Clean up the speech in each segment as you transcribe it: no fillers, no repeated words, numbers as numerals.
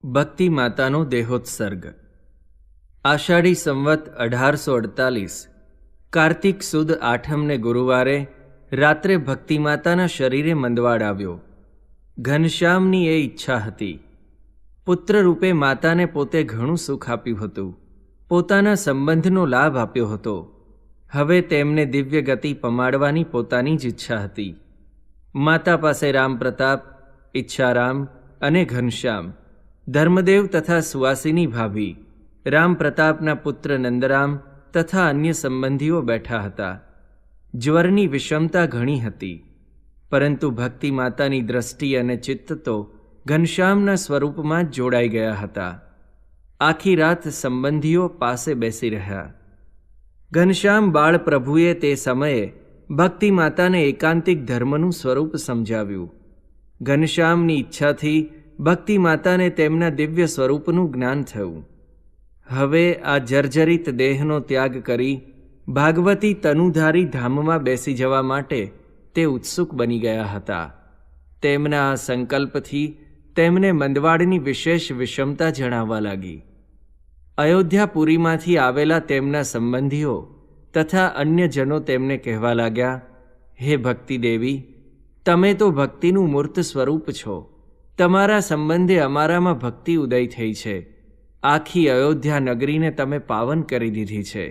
ભક્તિ માતાનો દેહોત્સર્ગ. આષાઢી સંવત 1848 કાર્તિક સુદ આઠમને ગુરુવારે રાત્રે ભક્તિ માતાના શરીરે મંદવાડ આવ્યો. ઘનશ્યામની એ ઈચ્છા હતી. પુત્ર રૂપે માતાને પોતે ઘણું સુખ આપ્યું હતું, પોતાના સંબંધનો લાભ આપ્યો હતો. હવે તેમને દિવ્ય ગતિ પમાડવાની પોતાની જ ઈચ્છા હતી. માતા પાસે રામપ્રતાપ, ઈચ્છારામ અને ઘનશ્યામ, ધર્મદેવ તથા સુવાસિની ભાભી, રામપ્રતાપના પુત્ર નંદરામ તથા અન્ય સંબંધીઓ બેઠા હતા. જ્વરની વિષમતા ઘણી હતી, પરંતુ ભક્તિ માતાની દ્રષ્ટિ અને ચિત્ત તો ઘનશ્યામના સ્વરૂપમાં જ જોડાઈ ગયા હતા. આખી રાત સંબંધીઓ પાસે બેસી રહ્યા. ઘનશ્યામ બાળ પ્રભુએ તે સમયે ભક્તિ માતાને એકાંતિક ધર્મનું સ્વરૂપ સમજાવ્યું. ઘનશ્યામની ઈચ્છાથી ભક્તિ માતાને તેમના દિવ્ય સ્વરૂપનું જ્ઞાન થયું. હવે આ જર્જરિત દેહનો ત્યાગ કરી ભાગવતી તનુધારી ધામમાં બેસી જવા માટે તે ઉત્સુક બની ગયા હતા. તેમના આ સંકલ્પથી તેમને મંદવાડની વિશેષ વિષમતા જણાવવા લાગી. અયોધ્યાપુરીમાંથી આવેલા તેમના સંબંધીઓ તથા અન્ય જનો તેમને કહેવા લાગ્યા, હે ભક્તિ દેવી, તમે તો ભક્તિનું મૂર્ત સ્વરૂપ છો. તમારા સંબંધે અમારામાં ભક્તિ ઉદય થઈ છે. આખી અયોધ્યા નગરીને તમે પાવન કરી દીધી છે.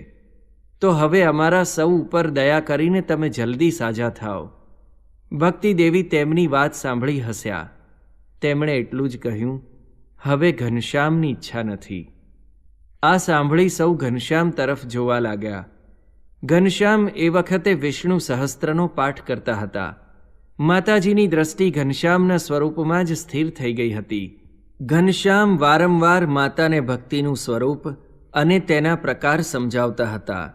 તો હવે અમારા સૌ ઉપર દયા કરીને તમે જલ્દી સાજા થાઓ. ભક્તિ દેવી તેમની વાત સાંભળી હસ્યા. તેમણે એટલું જ કહ્યું, હવે ઘનશ્યામની ઈચ્છા નથી. આ સાંભળી સૌ ઘનશ્યામ તરફ જોવા લાગ્યા. ઘનશ્યામ એ વખતે વિષ્ણુ સહસ્ત્રનો પાઠ કરતા હતા. માતાજીની દ્રષ્ટિ ઘનશ્યામના સ્વરૂપમાં જ સ્થિર થઈ ગઈ હતી. ઘનશ્યામ વારંવાર માતાને ભક્તિનું સ્વરૂપ અને તેના પ્રકાર સમજાવતા હતા.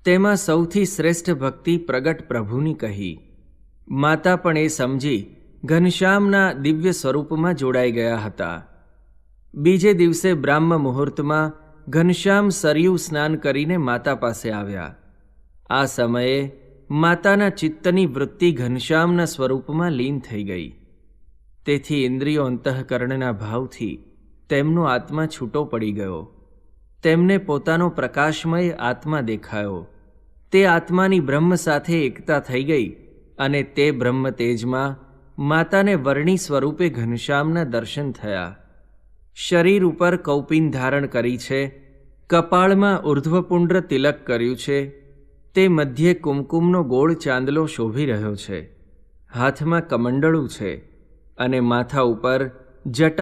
તેમાં સૌથી શ્રેષ્ઠ ભક્તિ પ્રગટ પ્રભુની કહી. માતા પણ એ સમજી ઘનશ્યામના દિવ્ય સ્વરૂપમાં જોડાઈ ગયા હતા. બીજે દિવસે બ્રાહ્મ મુહૂર્તમાં ઘનશ્યામ સરયુ સ્નાન કરીને માતા પાસે આવ્યા. આ સમયે માતાના ચિત્તની વૃત્તિ ઘનશ્યામના સ્વરૂપમાં લીન થઈ ગઈ. તેથી ઇન્દ્રિયો અંતઃકરણના ભાવથી તેમનો આત્મા છૂટો પડી ગયો. તેમને પોતાનો પ્રકાશમય આત્મા દેખાયો. તે આત્માની બ્રહ્મ સાથે એકતા થઈ ગઈ અને તે બ્રહ્મ તેજમાં માતાને વર્ણી સ્વરૂપે ઘનશ્યામના દર્શન થયા. શરીર ઉપર કૌપિન ધારણ કરી છે, કપાળમાં ઉર્ધ્વપુંડ્ર તિલક કર્યું છે, તે મધ્યે કુમકુમનો ગોળ ચાંદલો શોભી રહ્યો છે, હાથમાં કમંડળું છે અને માથા ઉપર જટા